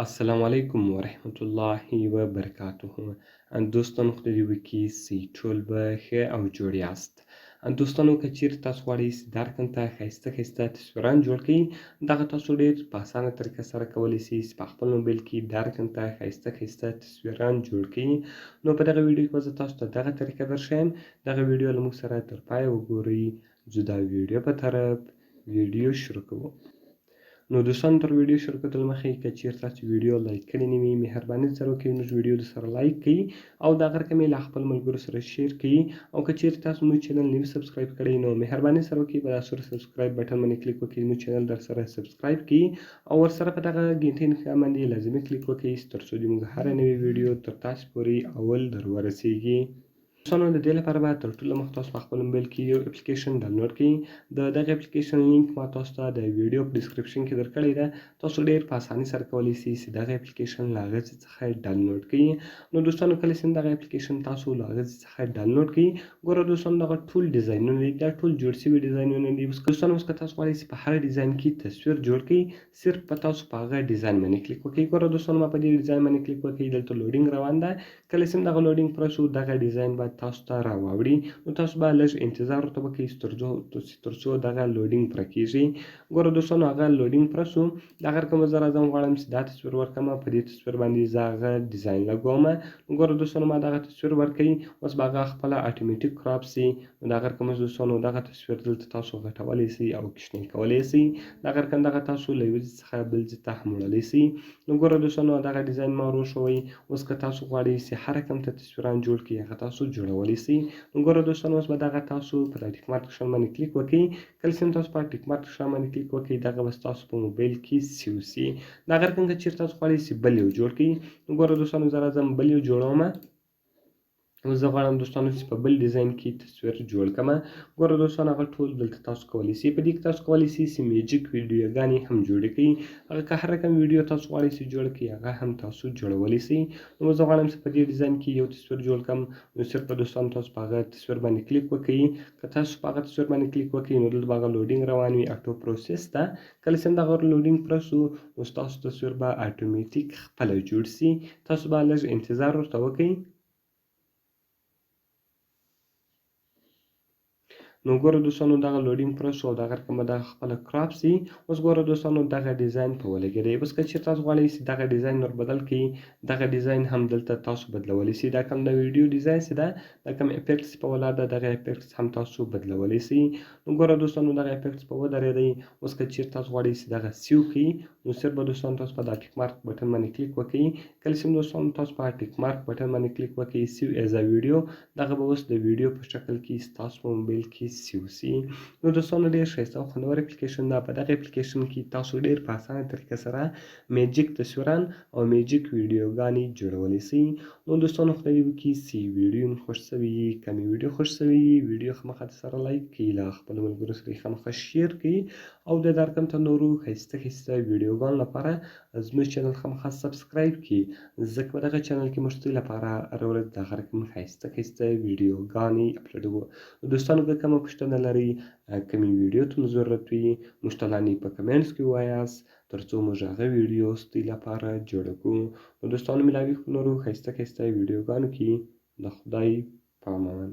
السلام علیکم ورحمت الله وبرکاته. دوستانو خدای دې وکړي چې ټول به ښه او جوړ یاست. دوستانو که چیرې تاسو غواړئ چې دا رقم ته ښایسته تصویران جوړ کړئ، دغه تاسو ډېر په اسانه طریقه سره کولی شئ چې په خپل موبایل کې دا رقم ته ښایسته تصویران جوړ کړئ. نو په دغه ویډیو کې به زه تاسو ته دغه طریقه درښیم. دغه ویډیو له موږ سره تر پایه وګورئ. ځو د ویډیو په طرف ویډیو شروع کوو. نو دوستانو تر ویډیو شروع کېدلو مخکې که چیرې تاسو ویډیو لایک کړې نه وي، مهرباني سره وکړئ موږ ویډیو درسره لایک کړئ او دغه رقم یې له خپل ملګرو سره شیر کړئ. او که چیرې تاسو زموږ چینل نه وي سبسکرایب کړی، نو مهرباني سره وکړئ په دا سور سبسکرایب بټن باندې کلیک وکړئ، زموږ چینل درسره سبسکرایب کړئ او ورسره په دغه ګنټۍ نښه باندې لازمي کلیک وکړئ تر څو زموږ هره نوې ویډیو تر تاسو پورې اول در ورسیږي. دوستانو د دې لپاره باید تر ټولو مخکې تاسو په خپل موبایل کې یو اپلیکیشن ډاونلوډ کړئ. د دغه اپلیکیشن لینک ما تاسو ته د ویډیو په ډسکرپشن کې درکړی ده. تاسو ډېر په اسانۍ سره کولی شئ چې دغه اپلیکیشن له هغه ځای څخه ډاونلوډ کړئ. نو دوستانو کله چې دغه اپلیکیشن تاسو له هغه ځای څخه ډاونلوډ کړئ، ګوره دوستانو دغه ټول ډیزاینونه دي، دا ټول جوړ شوي ډیزاینونه دي. دوستانو اوس که تاسو غواړئ چې په هر ډیزاین کې تصویر جوړ کړئ، صرف په تاسو په هغه ډیزاین باندې کلیک وکړئ. ګوره دوستانو ما په دې ډیزاین باندې کلیک وکړئ، دلته لوډینګ روان ده. کله چې دغه لوډینګ پوره شو، دغه ډیزاین به تاسو ته راواوړي. نو تاسو به لږ انتظار ورته وکړئ تر څو دغه لوډینګ پوره کېږي. ګوره دوستانو هغه لوډینګ پوره شو. دغه رقم زه راځم غواړم چې دا تصویر ورکړمه، په دې تصویر باندې زه هغه ډیزاین لګومه. ګوره دوستانو ما دغه تصویر ورکړئ، اوس به هغه خپله اټومیټیک کراپ شي. نو دغه رقم دوستانو دغه تصویر دلته تاسو غټولی شئ او کوچنی کولی شئ. دغه رقم دغه تاسو له یوه ځای څخه بل ځای ته هم وړلی شئ. نو ګوره دوستانو دغه ډیزاین ما وروښوی. اوس که تاسو غواړئ چې هر رقم ته تصویران جوړ کړئ، هغه تاسو جوړولی شئ. نو ګوره دوستانو اوس به دغه تاسو په دا ټیک مارک نښان باندې کلیک وکړئ. کله چې تاسو په ټیک مارک نښان باندې کلیک وکړئ، دغه به ستاسو په موبایل کې سیو شي. دغه رقم که چیرې تاسو غواړئ چې بل یو جوړ کړئ، نو ګوره دوستانو زه راځم بل یو جوړومه. زه غواړم دوستانو چې په بل ډیزاین کې تصویر جوړ کړمه. ګوره دوستانو هغه ټول دلته تاسو کولی شئ. په دې کې تاسو کولی شئ چې میوزیک ویډیوګانې هم جوړې کړئ. هغه که هر رقم ویډیو تاسو غواړئ چې جوړ کړئ، هغه هم تاسو جوړولی شئ. نو زه غواړم چې په دې ډیزاین کې یو تصویر جوړ کړم. نو صرف به دوستانو تاسو په هغه تصویر باندې کلیک وکړئ. که تاسو په هغه تصویر باندې کلیک وکړئ، نو دلته به هغه لوډینګ روان وي، اټو پروسس ده. کله چې دغه لوډینګ پوره شو، نو ستاسو تصویر به اټومیټیک خپله جوړ شي. تاسو به لږ انتظار ورته وکړئ. نو ګوره دوستانو دغه لوډینګ پوره شو او دغه رقم به دغه خپله کراپ شي. اوس ګوره دوستانو دغه ډیزاین په ولګېدی. اوس که چیرې تاسو غواړئ چې دغه ډیزاین ور بدل کړئ، دغه ډیزاین هم دلته تاسو بدلولی شئ. دا کوم د ویډیو ډیزاین چې ده، دا کوم افیکټس په ولاړ ده، دغه افیکټس هم تاسو بدلولی شئ. نو ګوره دوستانو دغه افیکټس په ودرېدی. اوس که چیرې تاسو غواړئ چې دغه سیو کړئ، نو صرف به دوستانو تاسو په دا ټیک مارک بټن باندې کلیک وکړئ. کله چې دوستانو تاسو په ټیک مارک بټن باندې کلیک وکړئ، سیو ایز ا ویډیو، دغه به اوس د ویډیو په شکل کې ستاسو په موبایل کې سیو شي. نو دوستانو ډېر ښایسته او خوندور اپلیکیشن ده. په دغه اپلیکیشن کې تاسو ډېر په اسانه طریقه سره میوزیک تصویران او میوزیک ویډیوګانې جوړولی شئ. نو دوستانو خدای دې وکړي چې ویډیو مې خوښ شوی وي. که مې ویډیو خوښ شوی وي، ویډیو خامخا سره لایک کړئ، له خپلو ملګرو سره یې خامخا شیر کړئ او د دا رقم ته نورو ښایسته ویډیوګانو لپاره زموږ چینل خامخا سبسکرایب کړئ، ځکه په دغه چینل کې موږ ستاسو لپاره هره ورځ دغه رقم ښایسته ویډیوګانې اپلوډوو. نو دوستانو که کومه پوښتنه لرئ، کومې ویډیو ته مو ضرورت وي، موږ ته لاندې په کمنټس کې ووایاست تر څو موږ هغه ویډیو ستاسو لپاره جوړه کړو. نو دوستانو ملاوي په نورو ښایسته ویډیوګانو کې د خدای په امان.